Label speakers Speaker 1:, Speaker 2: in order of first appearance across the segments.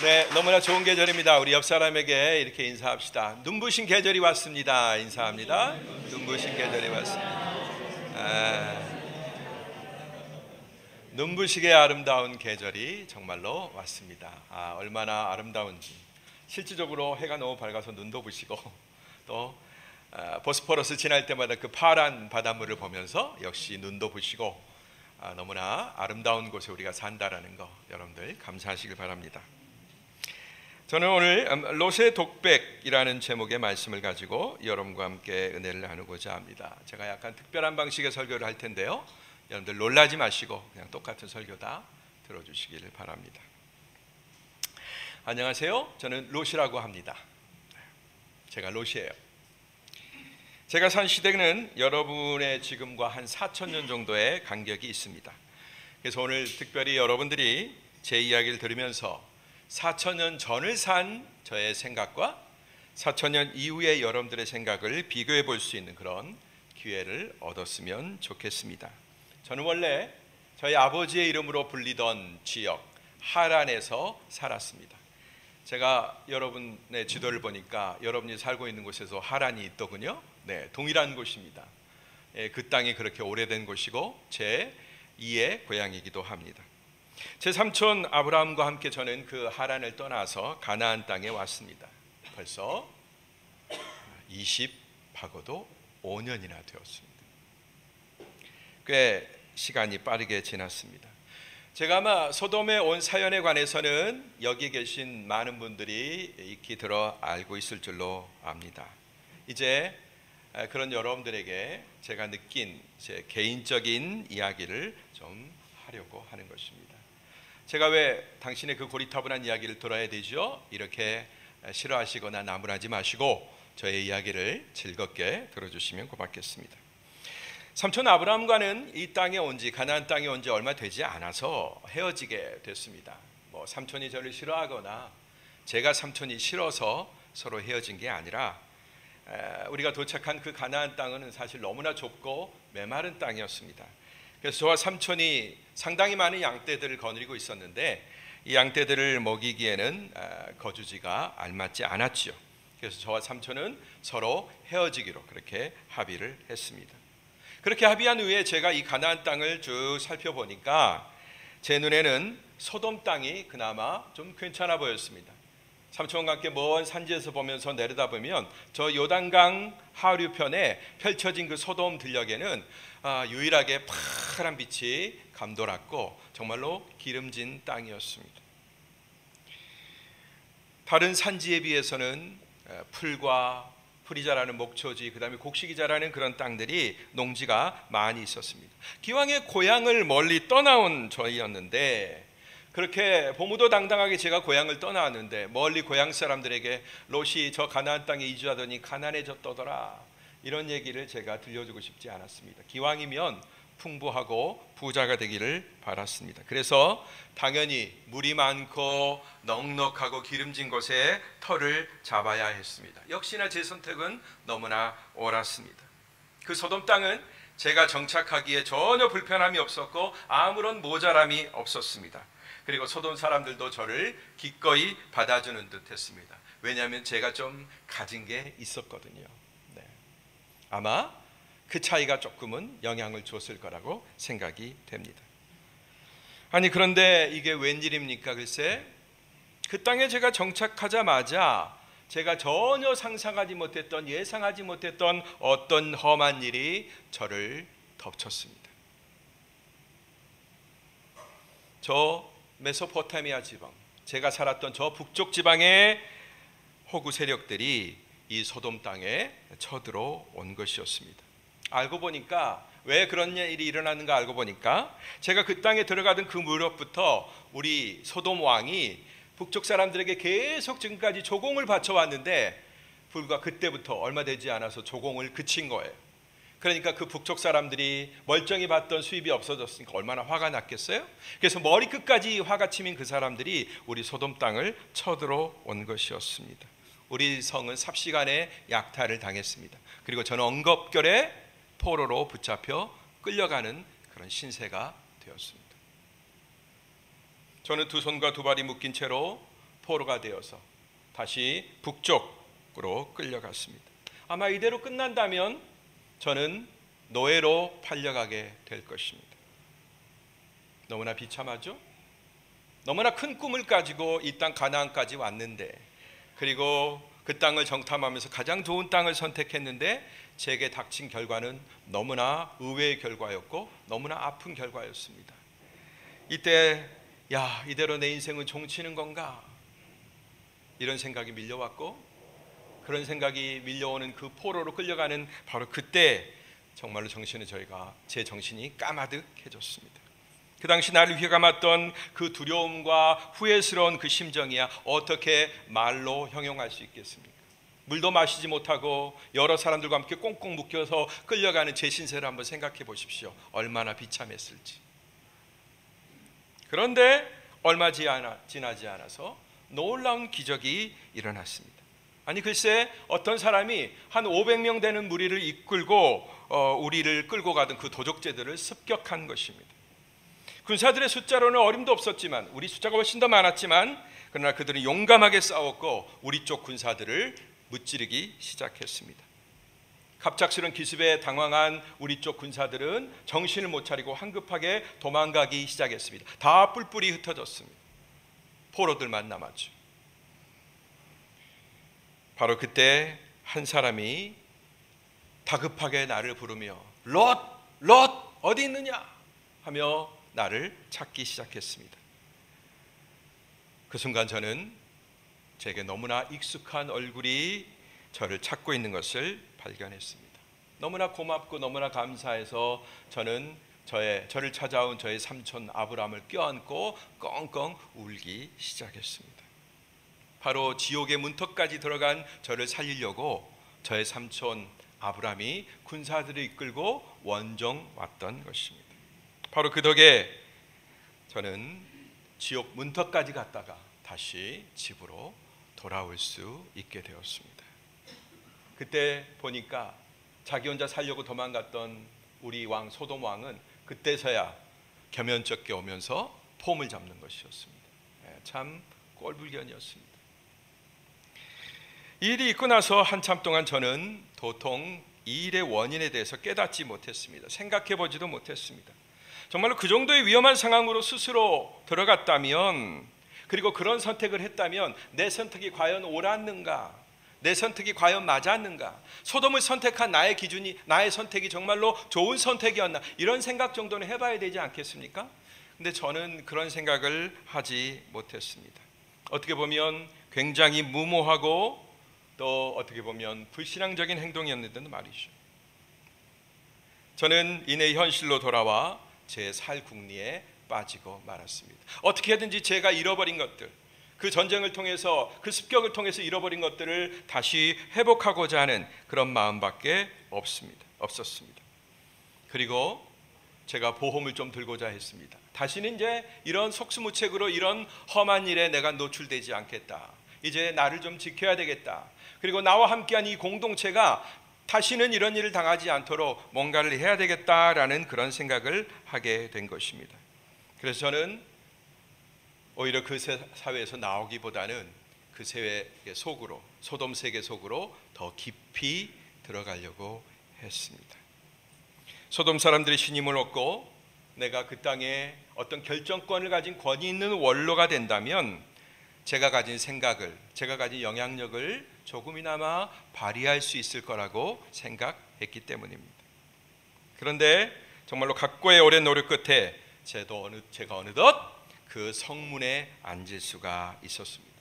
Speaker 1: 네, 너무나 좋은 계절입니다. 우리 옆 사람에게 이렇게 인사합시다. 눈부신 계절이 왔습니다. 인사합니다. 눈부신 계절이 왔습니다. 눈부시게 아름다운 계절이 정말로 왔습니다. 얼마나 아름다운지. 실질적으로 해가 너무 밝아서 눈도 부시고 또 보스포러스 지날 때마다 그 파란 바닷물을 보면서 역시 눈도 부시고 너무나 아름다운 곳에 우리가 산다라는 거 여러분들 감사하시길 바랍니다. 저는 오늘 롯의 독백이라는 제목의 말씀을 가지고 여러분과 함께 은혜를 나누고자 합니다. 제가 약간 특별한 방식의 설교를 할 텐데요, 여러분들 놀라지 마시고 그냥 똑같은 설교다 들어주시기를 바랍니다. 안녕하세요. 저는 롯이라고 합니다. 제가 롯이에요. 제가 산 시대는 여러분의 지금과 한 4,000년 정도의 간격이 있습니다. 그래서 오늘 특별히 여러분들이 제 이야기를 들으면서 4,000년 전을 산 저의 생각과 4,000년 이후의 여러분들의 생각을 비교해 볼 수 있는 그런 기회를 얻었으면 좋겠습니다. 저는 원래 저희 아버지의 이름으로 불리던 지역 하란에서 살았습니다. 제가 여러분의 지도를 보니까 여러분이 살고 있는 곳에서 하란이 있더군요. 네, 동일한 곳입니다. 그 땅이 그렇게 오래된 곳이고 제 2의 고향이기도 합니다. 제 삼촌 아브라함과 함께 저는 그 하란을 떠나서 가나안 땅에 왔습니다. 벌써 20하고도 5년이나 되었습니다. 꽤 시간이 빠르게 지났습니다. 제가 아마 소돔에 온 사연에 관해서는 여기 계신 많은 분들이 익히 들어 알고 있을 줄로 압니다. 이제 그런 여러분들에게 제가 느낀 제 개인적인 이야기를 좀 하려고 하는 것입니다. 제가 왜 당신의 그 고리타분한 이야기를 들어야 되죠? 이렇게 싫어하시거나 나무라지 마시고 저의 이야기를 즐겁게 들어주시면 고맙겠습니다. 삼촌 아브라함과는 이 땅에 온 지, 가나안 땅에 온 지 얼마 되지 않아서 헤어지게 됐습니다. 삼촌이 저를 싫어하거나 제가 삼촌이 싫어서 서로 헤어진 게 아니라 우리가 도착한 그 가나안 땅은 사실 너무나 좁고 메마른 땅이었습니다. 그래서 저와 삼촌이 상당히 많은 양떼들을 거느리고 있었는데 이 양떼들을 먹이기에는 거주지가 알맞지 않았지요. 그래서 저와 삼촌은 서로 헤어지기로 그렇게 합의를 했습니다. 그렇게 합의한 후에 제가 이 가나안 땅을 쭉 살펴보니까 제 눈에는 소돔 땅이 그나마 좀 괜찮아 보였습니다. 삼촌과 함께 먼 산지에서 보면서 내려다보면 저 요단강 하류편에 펼쳐진 그 소돔 들녘에는 유일하게 파란 빛이 감돌았고 정말로 기름진 땅이었습니다. 다른 산지에 비해서는 풀이 자라는 목초지, 그 다음에 곡식이 자라는 그런 땅들이 농지가 많이 있었습니다. 기왕의 고향을 멀리 떠나온 저희였는데 그렇게 보무도당당하게 제가 고향을 떠나왔는데 멀리 고향 사람들에게 롯이 저 가나안 땅에 이주하더니 가난해졌더라 이런 얘기를 제가 들려주고 싶지 않았습니다. 기왕이면 풍부하고 부자가 되기를 바랐습니다. 그래서 당연히 물이 많고 넉넉하고 기름진 곳에 터를 잡아야 했습니다. 역시나 제 선택은 너무나 옳았습니다. 그 소돔 땅은 제가 정착하기에 전혀 불편함이 없었고 아무런 모자람이 없었습니다. 그리고 소돔 사람들도 저를 기꺼이 받아주는 듯 했습니다. 왜냐하면 제가 좀 가진 게 있었거든요. 네. 아마 그 차이가 조금은 영향을 줬을 거라고 생각이 됩니다. 아니 그런데 이게 웬일입니까? 글쎄 그 땅에 제가 정착하자마자 제가 전혀 상상하지 못했던, 예상하지 못했던 어떤 험한 일이 저를 덮쳤습니다. 저 메소포타미아 지방, 제가 살았던 저 북쪽 지방의 호구 세력들이 이 소돔 땅에 쳐들어온 것이었습니다. 알고 보니까 왜 그런 일이 일어나는가 알고 보니까 제가 그 땅에 들어가던 그 무렵부터 우리 소돔 왕이 북쪽 사람들에게 계속 지금까지 조공을 바쳐왔는데 불과 그때부터 얼마 되지 않아서 조공을 그친 거예요. 그러니까 그 북쪽 사람들이 멀쩡히 받던 수입이 없어졌으니까 얼마나 화가 났겠어요? 그래서 머리끝까지 화가 치민 그 사람들이 우리 소돔 땅을 쳐들어온 것이었습니다. 우리 성은 삽시간에 약탈을 당했습니다. 그리고 저는 엉겁결에 포로로 붙잡혀 끌려가는 그런 신세가 되었습니다. 저는 두 손과 두 발이 묶인 채로 포로가 되어서 다시 북쪽으로 끌려갔습니다. 아마 이대로 끝난다면 저는 노예로 팔려가게 될 것입니다. 너무나 비참하죠? 너무나 큰 꿈을 가지고 이 땅 가나안까지 왔는데, 그리고 그 땅을 정탐하면서 가장 좋은 땅을 선택했는데 제게 닥친 결과는 너무나 의외의 결과였고 너무나 아픈 결과였습니다. 이때 이대로 내 인생은 종치는 건가? 이런 생각이 밀려왔고, 그런 생각이 밀려오는 그 포로로 끌려가는 바로 그때 정말로 제 정신이 까마득해졌습니다. 그 당시 나를 휘감았던 그 두려움과 후회스러운 그 심정이야 어떻게 말로 형용할 수 있겠습니까? 물도 마시지 못하고 여러 사람들과 함께 꽁꽁 묶여서 끌려가는 제 신세를 한번 생각해 보십시오. 얼마나 비참했을지. 그런데 얼마 지나지 않아서 놀라운 기적이 일어났습니다. 아니 글쎄, 어떤 사람이 한 500명 되는 무리를 우리를 끌고 가던 그 도적제들을 습격한 것입니다. 군사들의 숫자로는 어림도 없었지만, 우리 숫자가 훨씬 더 많았지만, 그러나 그들은 용감하게 싸웠고 우리 쪽 군사들을 무찌르기 시작했습니다. 갑작스런 기습에 당황한 우리 쪽 군사들은 정신을 못 차리고 황급하게 도망가기 시작했습니다. 다 뿔뿔이 흩어졌습니다. 포로들만 남았죠. 바로 그때 한 사람이 다급하게 나를 부르며 롯 어디 있느냐 하며 나를 찾기 시작했습니다. 그 순간 저는 제게 너무나 익숙한 얼굴이 저를 찾고 있는 것을 발견했습니다. 너무나 고맙고 너무나 감사해서 저는 저를 찾아온 저의 삼촌 아브라함을 껴안고 껑껑 울기 시작했습니다. 바로 지옥의 문턱까지 들어간 저를 살리려고 저의 삼촌 아브라함이 군사들을 이끌고 원정 왔던 것입니다. 바로 그 덕에 저는 지옥 문턱까지 갔다가 다시 집으로 돌아올 수 있게 되었습니다. 그때 보니까 자기 혼자 살려고 도망갔던 우리 왕 소돔 왕은 그때서야 겸연쩍게 오면서 폼을 잡는 것이었습니다. 참 꼴불견이었습니다. 이 일이 있고 나서 한참 동안 저는 도통 이 일의 원인에 대해서 깨닫지 못했습니다. 생각해 보지도 못했습니다. 정말로 그 정도의 위험한 상황으로 스스로 들어갔다면, 그리고 그런 선택을 했다면 내 선택이 과연 옳았는가? 내 선택이 과연 맞았는가? 소돔을 선택한 나의 기준이, 나의 선택이 정말로 좋은 선택이었나? 이런 생각 정도는 해봐야 되지 않겠습니까? 근데 저는 그런 생각을 하지 못했습니다. 어떻게 보면 굉장히 무모하고 또 어떻게 보면 불신앙적인 행동이었는데도 말이죠. 저는 이내 현실로 돌아와 제 살궁리에 빠지고 말았습니다. 어떻게든지 제가 잃어버린 것들, 그 전쟁을 통해서, 그 습격을 통해서 잃어버린 것들을 다시 회복하고자 하는 그런 마음밖에 없었습니다. 그리고 제가 보험을 좀 들고자 했습니다. 다시는 이제 이런 속수무책으로 이런 험한 일에 내가 노출되지 않겠다. 이제 나를 좀 지켜야 되겠다. 그리고 나와 함께한 이 공동체가 다시는 이런 일을 당하지 않도록 뭔가를 해야 되겠다라는 그런 생각을 하게 된 것입니다. 그래서 저는 오히려 그 사회에서 나오기보다는 그 세계 속으로, 소돔 세계 속으로 더 깊이 들어가려고 했습니다. 소돔 사람들의 신임을 얻고 내가 그 땅에 어떤 결정권을 가진 권위 있는 원로가 된다면 제가 가진 생각을, 제가 가진 영향력을 조금이나마 발휘할 수 있을 거라고 생각했기 때문입니다. 그런데 정말로 각고의 오랜 노력 끝에 제가 어느덧 그 성문에 앉을 수가 있었습니다.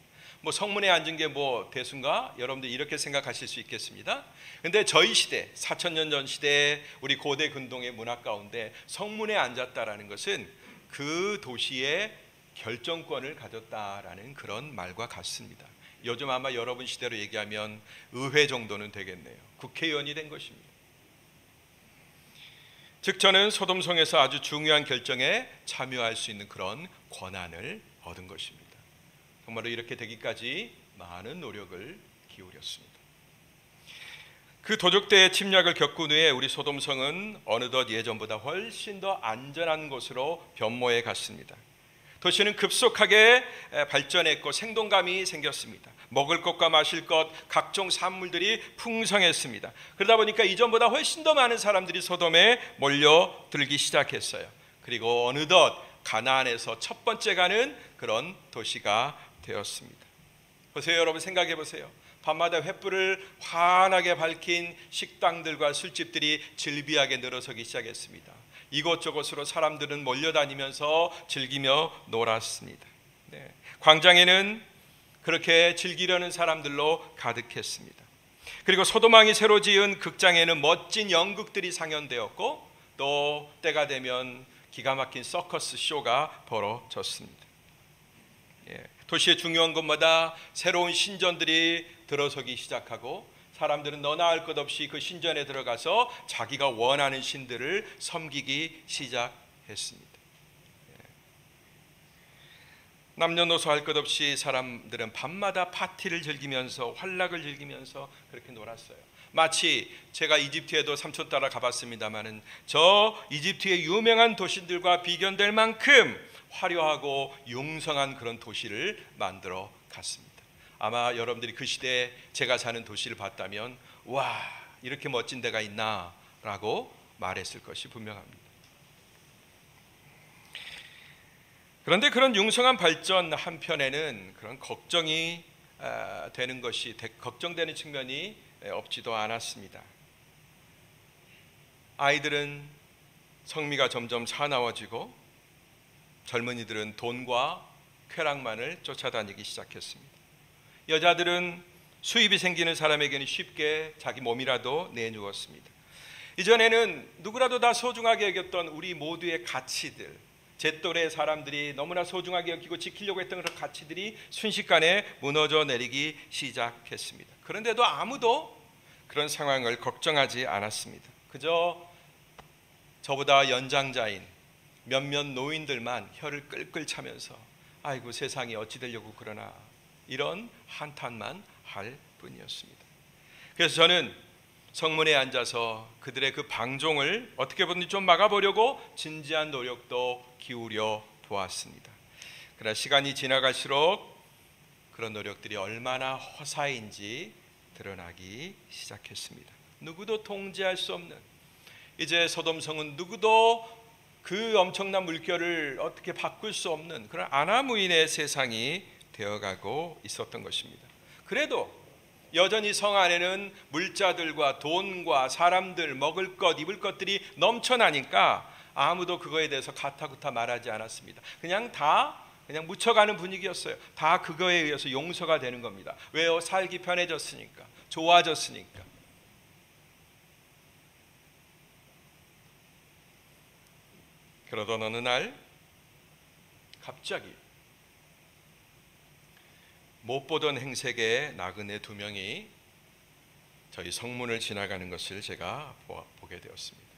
Speaker 1: 성문에 앉은 게 대수인가? 여러분들 이렇게 생각하실 수 있겠습니다. 근데 저희 시대, 4000년 전 시대의 우리 고대 근동의 문화 가운데 성문에 앉았다라는 것은 그 도시의 결정권을 가졌다라는 그런 말과 같습니다. 요즘 아마 여러분 시대로 얘기하면 의회 정도는 되겠네요. 국회의원이 된 것입니다. 즉 저는 소돔성에서 아주 중요한 결정에 참여할 수 있는 그런 권한을 얻은 것입니다. 정말로 이렇게 되기까지 많은 노력을 기울였습니다. 그 도적대의 침략을 겪은 후에 우리 소돔성은 어느덧 예전보다 훨씬 더 안전한 곳으로 변모해 갔습니다. 도시는 급속하게 발전했고 생동감이 생겼습니다. 먹을 것과 마실 것, 각종 산물들이 풍성했습니다. 그러다 보니까 이전보다 훨씬 더 많은 사람들이 소돔에 몰려들기 시작했어요. 그리고 어느덧 가나안에서 첫 번째 가는 그런 도시가 되었습니다. 보세요, 여러분, 생각해 보세요. 밤마다 횃불을 환하게 밝힌 식당들과 술집들이 즐비하게 늘어서기 시작했습니다. 이곳저곳으로 사람들은 몰려다니면서 즐기며 놀았습니다. 네. 광장에는 그렇게 즐기려는 사람들로 가득했습니다. 그리고 소돔왕이 새로 지은 극장에는 멋진 연극들이 상연되었고 또 때가 되면 기가 막힌 서커스 쇼가 벌어졌습니다. 예. 도시의 중요한 곳마다 새로운 신전들이 들어서기 시작하고 사람들은 너나 할 것 없이 그 신전에 들어가서 자기가 원하는 신들을 섬기기 시작했습니다. 남녀노소 할 것 없이 사람들은 밤마다 파티를 즐기면서 환락을 즐기면서 그렇게 놀았어요. 마치 제가 이집트에도 삼촌 따라 가봤습니다마는 저 이집트의 유명한 도시들과 비견될 만큼 화려하고 용성한 그런 도시를 만들어 갔습니다. 아마 여러분들이 그 시대에 제가 사는 도시를 봤다면 와, 이렇게 멋진 데가 있나 라고 말했을 것이 분명합니다. 그런데 그런 융성한 발전 한편에는 그런 걱정이 되는 것이 걱정되는 측면이 없지도 않았습니다. 아이들은 성미가 점점 사나워지고 젊은이들은 돈과 쾌락만을 쫓아다니기 시작했습니다. 여자들은 수입이 생기는 사람에게는 쉽게 자기 몸이라도 내놓았습니다. 이전에는 누구라도 다 소중하게 여겼던 우리 모두의 가치들, 제 또래 사람들이 너무나 소중하게 여기고 지키려고 했던 그런 가치들이 순식간에 무너져 내리기 시작했습니다. 그런데도 아무도 그런 상황을 걱정하지 않았습니다. 그저 저보다 연장자인 몇몇 노인들만 혀를 끌끌 차면서 아이고 세상이 어찌 되려고 그러나 이런 한탄만 할 뿐이었습니다. 그래서 저는 성문에 앉아서 그들의 그 방종을 어떻게 보든지 좀 막아보려고 진지한 노력도 기울여 보았습니다. 그러나 시간이 지나갈수록 그런 노력들이 얼마나 허사인지 드러나기 시작했습니다. 누구도 통제할 수 없는, 이제 소돔성은 누구도 그 엄청난 물결을 어떻게 바꿀 수 없는 그런 아나무인의 세상이 되어가고 있었던 것입니다. 그래도 여전히 성 안에는 물자들과 돈과 사람들, 먹을 것, 입을 것들이 넘쳐나니까 아무도 그거에 대해서 가타구타 말하지 않았습니다. 그냥 묻혀가는 분위기였어요. 다 그거에 의해서 용서가 되는 겁니다. 왜요? 살기 편해졌으니까, 좋아졌으니까. 그러던 어느 날 갑자기 못 보던 행색의 나그네 두 명이 저희 성문을 지나가는 것을 제가 보게 되었습니다.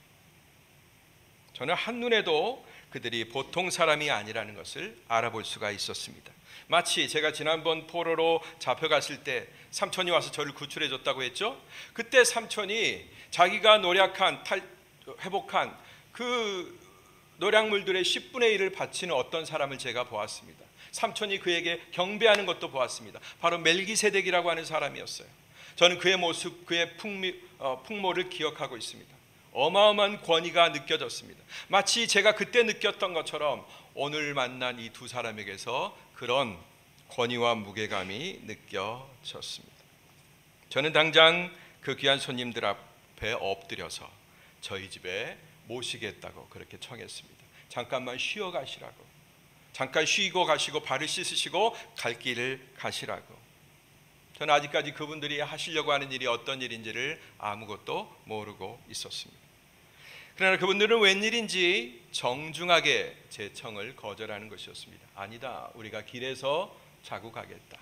Speaker 1: 저는 한눈에도 그들이 보통 사람이 아니라는 것을 알아볼 수가 있었습니다. 마치 제가 지난번 포로로 잡혀갔을 때 삼촌이 와서 저를 구출해 줬다고 했죠. 그때 삼촌이 자기가 회복한 그 노략물들의 10분의 1을 바치는 어떤 사람을 제가 보았습니다. 삼촌이 그에게 경배하는 것도 보았습니다. 바로 멜기세덱이라고 하는 사람이었어요. 저는 그의 모습, 그의 풍모를 기억하고 있습니다. 어마어마한 권위가 느껴졌습니다. 마치 제가 그때 느꼈던 것처럼 오늘 만난 이 두 사람에게서 그런 권위와 무게감이 느껴졌습니다. 저는 당장 그 귀한 손님들 앞에 엎드려서 저희 집에 모시겠다고 그렇게 청했습니다. 잠깐만 쉬어 가시라고, 잠깐 쉬고 가시고 발을 씻으시고 갈 길을 가시라고. 저는 아직까지 그분들이 하시려고 하는 일이 어떤 일인지를 아무것도 모르고 있었습니다. 그러나 그분들은 웬일인지 정중하게 제 청을 거절하는 것이었습니다. 아니다, 우리가 길에서 자고 가겠다.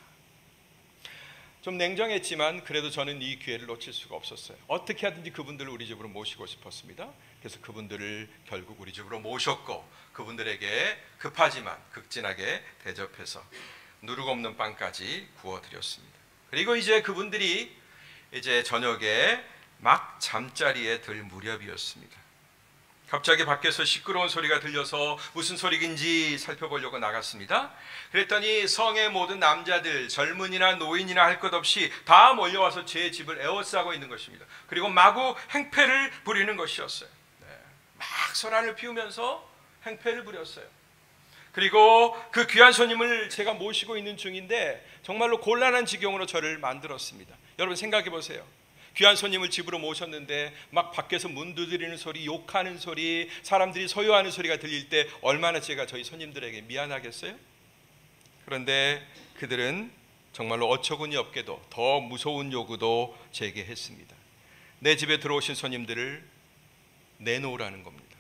Speaker 1: 좀 냉정했지만 그래도 저는 이 기회를 놓칠 수가 없었어요. 어떻게 하든지 그분들을 우리 집으로 모시고 싶었습니다. 그래서 그분들을 결국 우리 집으로 모셨고 그분들에게 급하지만 극진하게 대접해서 누룩 없는 빵까지 구워드렸습니다. 그리고 이제 그분들이 이제 저녁에 막 잠자리에 들 무렵이었습니다. 갑자기 밖에서 시끄러운 소리가 들려서 무슨 소리인지 살펴보려고 나갔습니다. 그랬더니 성의 모든 남자들, 젊은이나 노인이나 할 것 없이 다 몰려와서 제 집을 에워싸고 있는 것입니다. 그리고 마구 행패를 부리는 것이었어요. 막 소란을 피우면서 행패를 부렸어요. 그리고 그 귀한 손님을 제가 모시고 있는 중인데 정말로 곤란한 지경으로 저를 만들었습니다. 여러분 생각해 보세요. 귀한 손님을 집으로 모셨는데 막 밖에서 문 두드리는 소리, 욕하는 소리, 사람들이 소요하는 소리가 들릴 때 얼마나 제가 저희 손님들에게 미안하겠어요? 그런데 그들은 정말로 어처구니 없게도 더 무서운 요구도 제게 했습니다. 내 집에 들어오신 손님들을 내놓으라는 겁니다.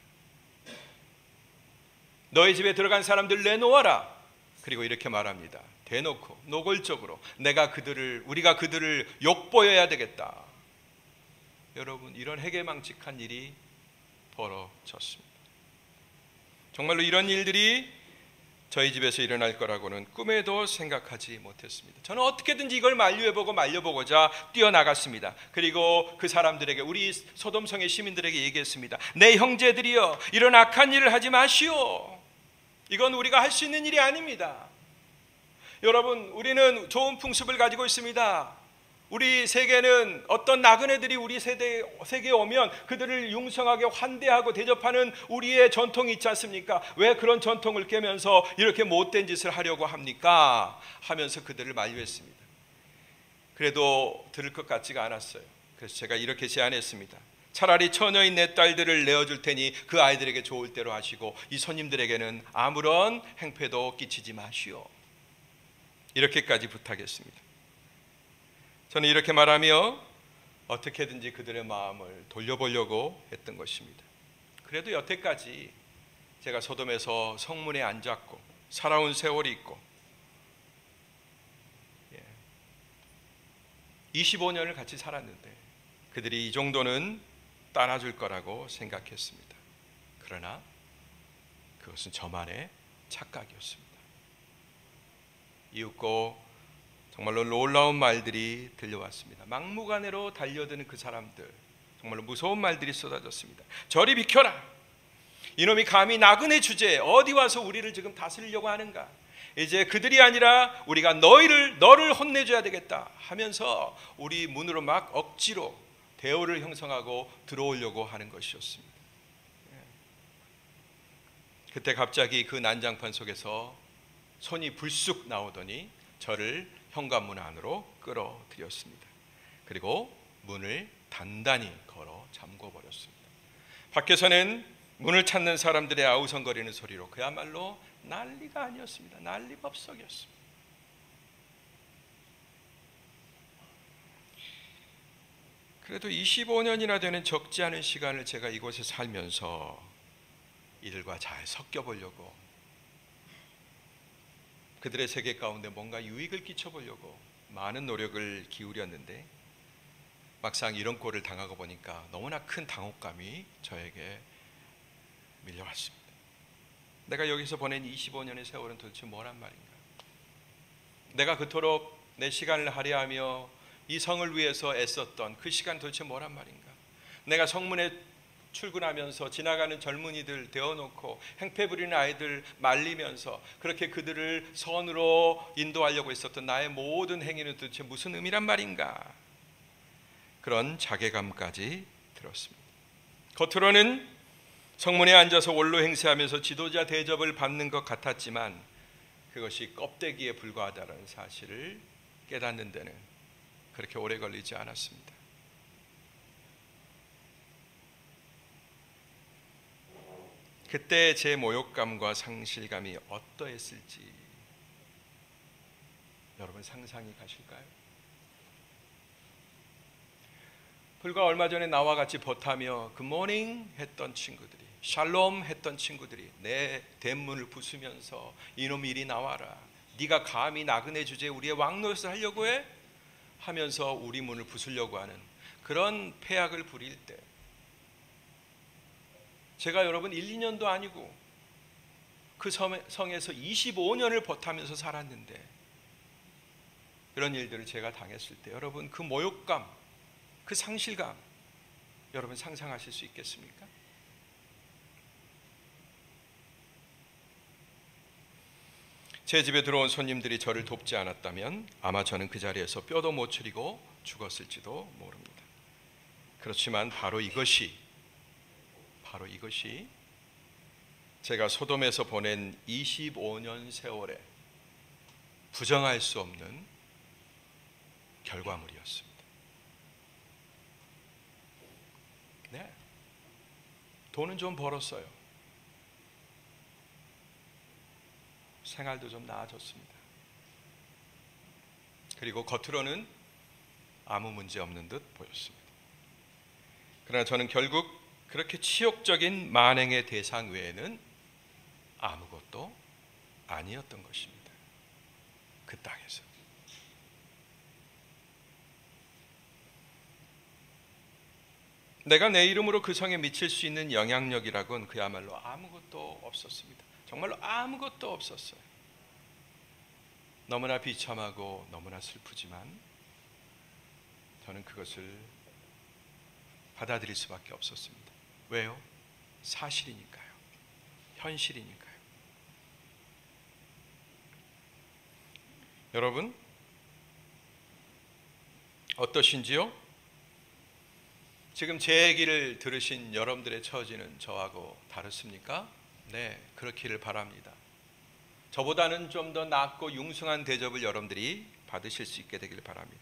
Speaker 1: 너희 집에 들어간 사람들 내놓아라. 그리고 이렇게 말합니다. 대놓고 노골적으로 우리가 그들을 욕보여야 되겠다. 여러분, 이런 해괴망측한 일이 벌어졌습니다. 정말로 이런 일들이 저희 집에서 일어날 거라고는 꿈에도 생각하지 못했습니다. 저는 어떻게든지 이걸 말려보고자 뛰어나갔습니다. 그리고 그 사람들에게, 우리 소돔성의 시민들에게 얘기했습니다. 내 형제들이여, 이런 악한 일을 하지 마시오. 이건 우리가 할 수 있는 일이 아닙니다. 여러분, 우리는 좋은 풍습을 가지고 있습니다. 우리 세계는 어떤 나그네들이 우리 세계에 오면 그들을 융성하게 환대하고 대접하는 우리의 전통이 있지 않습니까? 왜 그런 전통을 깨면서 이렇게 못된 짓을 하려고 합니까? 하면서 그들을 만류했습니다. 그래도 들을 것 같지가 않았어요. 그래서 제가 이렇게 제안했습니다. 차라리 처녀인 내 딸들을 내어줄 테니 그 아이들에게 좋을 대로 하시고 이 손님들에게는 아무런 행패도 끼치지 마시오. 이렇게까지 부탁했습니다. 저는 이렇게 말하며 어떻게든지 그들의 마음을 돌려보려고 했던 것입니다. 그래도 여태까지 제가 소돔에서 성문에 앉았고 살아온 세월이 있고 25년을 같이 살았는데 그들이 이 정도는 따라줄 거라고 생각했습니다. 그러나 그것은 저만의 착각이었습니다. 이윽고 정말로 놀라운 말들이 들려왔습니다. 막무가내로 달려드는 그 사람들, 정말로 무서운 말들이 쏟아졌습니다. 저리 비켜라. 이놈이 감히 나그네 주제에 어디 와서 우리를 지금 다스리려고 하는가. 이제 그들이 아니라 우리가 너를 혼내줘야 되겠다 하면서 우리 문으로 막 억지로 대오를 형성하고 들어오려고 하는 것이었습니다. 그때 갑자기 그 난장판 속에서 손이 불쑥 나오더니 저를 현관문 안으로 끌어들였습니다. 그리고 문을 단단히 걸어 잠궈버렸습니다. 밖에서는 문을 찾는 사람들의 아우성거리는 소리로 그야말로 난리가 아니었습니다. 난리법석이었습니다. 그래도 25년이나 되는 적지 않은 시간을 제가 이곳에 살면서 이들과 잘 섞여보려고, 그들의 세계 가운데 뭔가 유익을 끼쳐보려고 많은 노력을 기울였는데 막상 이런 꼴을 당하고 보니까 너무나 큰 당혹감이 저에게 밀려왔습니다. 내가 여기서 보낸 25년의 세월은 도대체 뭐란 말인가? 내가 그토록 내 시간을 할애하며 이 성을 위해서 애썼던 그 시간 도대체 뭐란 말인가? 내가 성문에 출근하면서 지나가는 젊은이들 데워놓고 행패 부리는 아이들 말리면서 그렇게 그들을 선으로 인도하려고 했었던 나의 모든 행위는 도대체 무슨 의미란 말인가? 그런 자괴감까지 들었습니다. 겉으로는 성문에 앉아서 원로 행세하면서 지도자 대접을 받는 것 같았지만 그것이 껍데기에 불과하다는 사실을 깨닫는 데는 그렇게 오래 걸리지 않았습니다. 그때 제 모욕감과 상실감이 어떠했을지 여러분 상상이 가실까요? 불과 얼마 전에 나와 같이 버타며 굿모닝 했던 친구들이, 샬롬 했던 친구들이 내 대문을 부수면서 이놈 이리 나와라, 네가 감히 나그네 주제에 우리의 왕노릇을 하려고 해? 하면서 우리 문을 부수려고 하는 그런 패악을 부릴 때 제가 여러분 1, 2년도 아니고 그 성에서 25년을 버타면서 살았는데 그런 일들을 제가 당했을 때 여러분 그 모욕감, 그 상실감 여러분 상상하실 수 있겠습니까? 제 집에 들어온 손님들이 저를 돕지 않았다면 아마 저는 그 자리에서 뼈도 못 추리고 죽었을지도 모릅니다. 그렇지만 바로 이것이 제가 소돔에서 보낸 25년 세월에 부정할 수 없는 결과물이었습니다. 네, 돈은 좀 벌었어요. 생활도 좀 나아졌습니다. 그리고 겉으로는 아무 문제 없는 듯 보였습니다. 그러나 저는 결국 그렇게 치욕적인 만행의 대상 외에는 아무것도 아니었던 것입니다. 그 땅에서. 내가 내 이름으로 그 성에 미칠 수 있는 영향력이라고는 그야말로 아무것도 없었습니다. 정말로 아무것도 없었어요. 너무나 비참하고 너무나 슬프지만 저는 그것을 받아들일 수밖에 없었습니다. 왜요? 사실이니까요. 현실이니까요. 여러분, 어떠신지요? 지금 제 얘기를 들으신 여러분들의 처지는 저하고 다르십니까? 네, 그렇기를 바랍니다. 저보다는 좀 더 낫고 융숭한 대접을 여러분들이 받으실 수 있게 되기를 바랍니다.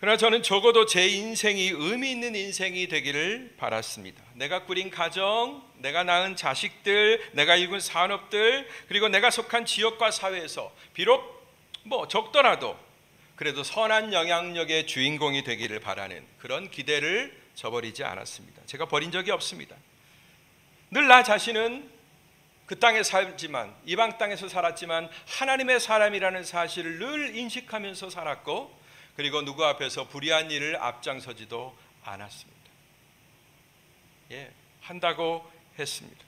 Speaker 1: 그러나 저는 적어도 제 인생이 의미 있는 인생이 되기를 바랐습니다. 내가 꾸린 가정, 내가 낳은 자식들, 내가 일군 산업들, 그리고 내가 속한 지역과 사회에서 비록 적더라도 그래도 선한 영향력의 주인공이 되기를 바라는 그런 기대를 저버리지 않았습니다. 제가 버린 적이 없습니다. 늘 나 자신은 그 땅에 살지만, 이방 땅에서 살았지만 하나님의 사람이라는 사실을 늘 인식하면서 살았고, 그리고 누구 앞에서 불의한 일을 앞장서지도 않았습니다. 한다고 했습니다.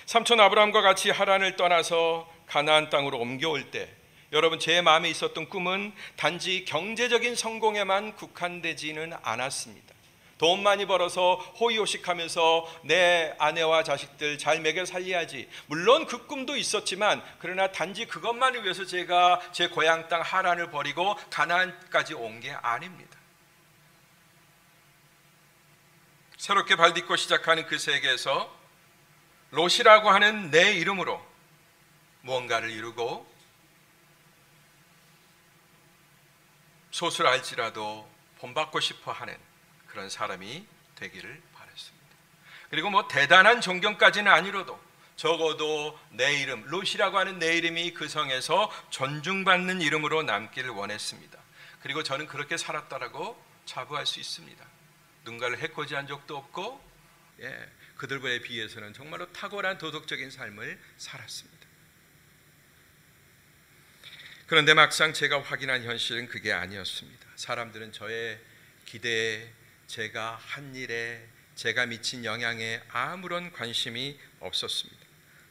Speaker 1: 삼촌 아브라함과 같이 하란을 떠나서 가나안 땅으로 옮겨올 때 여러분, 제 마음에 있었던 꿈은 단지 경제적인 성공에만 국한되지는 않았습니다. 돈 많이 벌어서 호의호식하면서 내 아내와 자식들 잘 먹여 살려야지. 물론 그 꿈도 있었지만 그러나 단지 그것만을 위해서 제가 제 고향 땅 하란을 버리고 가나안까지 온 게 아닙니다. 새롭게 발딛고 시작하는 그 세계에서 롯이라고 하는 내 이름으로 무언가를 이루고 소수랄지라도 본받고 싶어 하는 그런 사람이 되기를 바랐습니다. 그리고 대단한 존경까지는 아니라도 적어도 내 이름, 롯이라고 하는 내 이름이 그 성에서 존중받는 이름으로 남기를 원했습니다. 그리고 저는 그렇게 살았다라고 자부할 수 있습니다. 누군가를 해코지한 적도 없고, 그들에 비해서는 정말로 탁월한 도덕적인 삶을 살았습니다. 그런데 막상 제가 확인한 현실은 그게 아니었습니다. 사람들은 저의 기대에, 제가 한 일에, 제가 미친 영향에 아무런 관심이 없었습니다.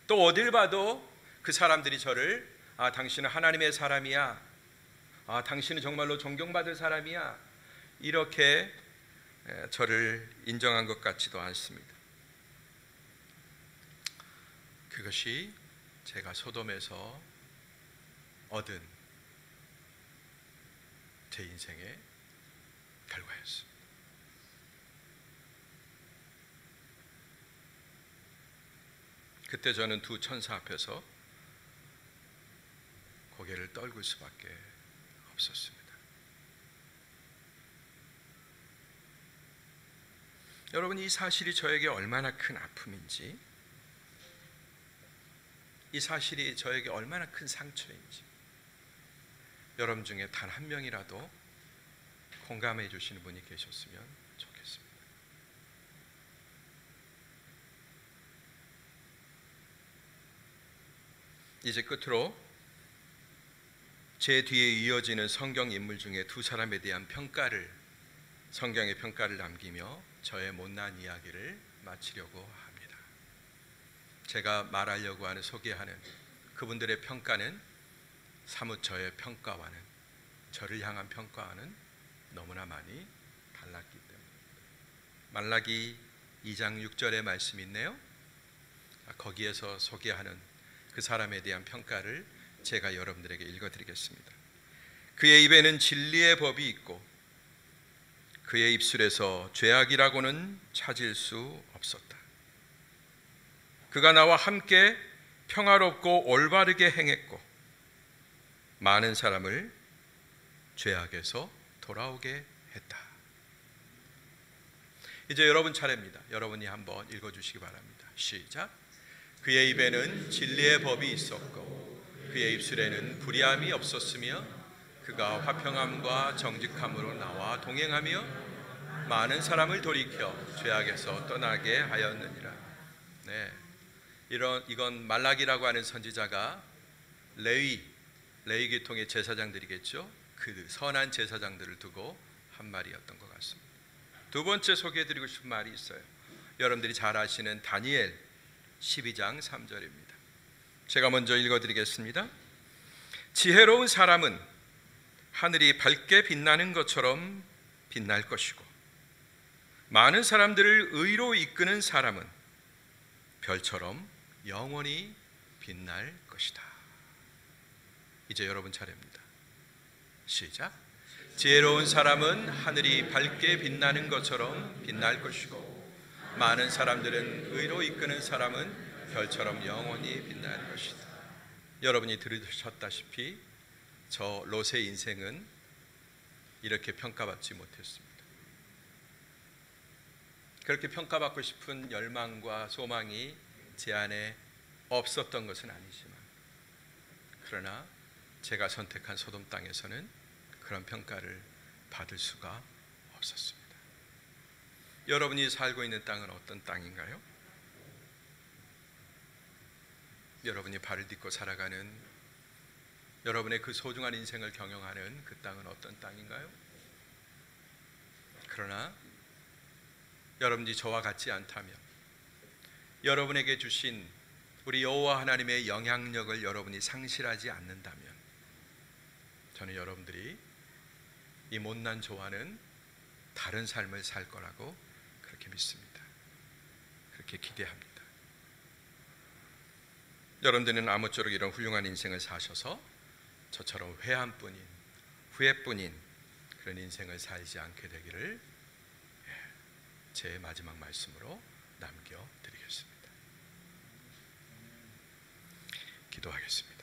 Speaker 1: 또 어딜 봐도 그 사람들이 저를 당신은 하나님의 사람이야, 당신은 정말로 존경받을 사람이야, 이렇게 저를 인정한 것 같지도 않습니다. 그것이 제가 소돔에서 얻은 제 인생의 결과였습니다. 그때 저는 두 천사 앞에서 고개를 떨굴 수밖에 없었습니다. 여러분, 이 사실이 저에게 얼마나 큰 아픔인지, 이 사실이 저에게 얼마나 큰 상처인지 여러분 중에 단 한 명이라도 공감해 주시는 분이 계셨으면 좋겠습니다. 이제 끝으로 제 뒤에 이어지는 성경 인물 중에 두 사람에 대한 성경의 평가를 남기며 저의 못난 이야기를 마치려고 합니다. 제가 말하려고 하는, 소개하는 그분들의 평가는 사뭇 저의 평가와는, 저를 향한 평가와는 너무나 많이 달랐기 때문입니다. 말라기 2장 6절의 말씀이 있네요. 거기에서 소개하는 그 사람에 대한 평가를 제가 여러분들에게 읽어드리겠습니다. 그의 입에는 진리의 법이 있고 그의 입술에서 죄악이라고는 찾을 수 없었다. 그가 나와 함께 평화롭고 올바르게 행했고 많은 사람을 죄악에서 돌아오게 했다. 이제 여러분 차례입니다. 여러분이 한번 읽어주시기 바랍니다. 시작. 그의 입에는 진리의 법이 있었고 그의 입술에는 불의함이 없었으며 그가 화평함과 정직함으로 나와 동행하며 많은 사람을 돌이켜 죄악에서 떠나게 하였느니라. 네, 이건 말라기라고 하는 선지자가 레위 계통의 제사장들이겠죠. 그 선한 제사장들을 두고 한 말이었던 것 같습니다. 두 번째 소개해드리고 싶은 말이 있어요. 여러분들이 잘 아시는 다니엘 12장 3절입니다. 제가 먼저 읽어드리겠습니다. 지혜로운 사람은 하늘이 밝게 빛나는 것처럼 빛날 것이고 많은 사람들을 의로 이끄는 사람은 별처럼 영원히 빛날 것이다. 이제 여러분 차례입니다. 시작. 지혜로운 사람은 하늘이 밝게 빛나는 것처럼 빛날 것이고 많은 사람들은 의로 이끄는 사람은 별처럼 영원히 빛날 것이다. 여러분이 들으셨다시피 저 롯의 인생은 이렇게 평가받지 못했습니다. 그렇게 평가받고 싶은 열망과 소망이 제 안에 없었던 것은 아니지만 그러나 제가 선택한 소돔 땅에서는 그런 평가를 받을 수가 없었습니다. 여러분이 살고 있는 땅은 어떤 땅인가요? 여러분이 발을 딛고 살아가는 여러분의 그 소중한 인생을 경영하는 그 땅은 어떤 땅인가요? 그러나 여러분이 저와 같지 않다면 여러분에게 주신 우리 여호와 하나님의 영향력을 여러분이 상실하지 않는다면 저는 여러분들이 이 못난 저와는 다른 삶을 살 거라고 그렇게 믿습니다. 그렇게 기대합니다. 여러분들은 아무쪼록 이런 훌륭한 인생을 사셔서 저처럼 회한뿐인 후회뿐인 그런 인생을 살지 않게 되기를 제 마지막 말씀으로 남겨드리겠습니다. 기도하겠습니다.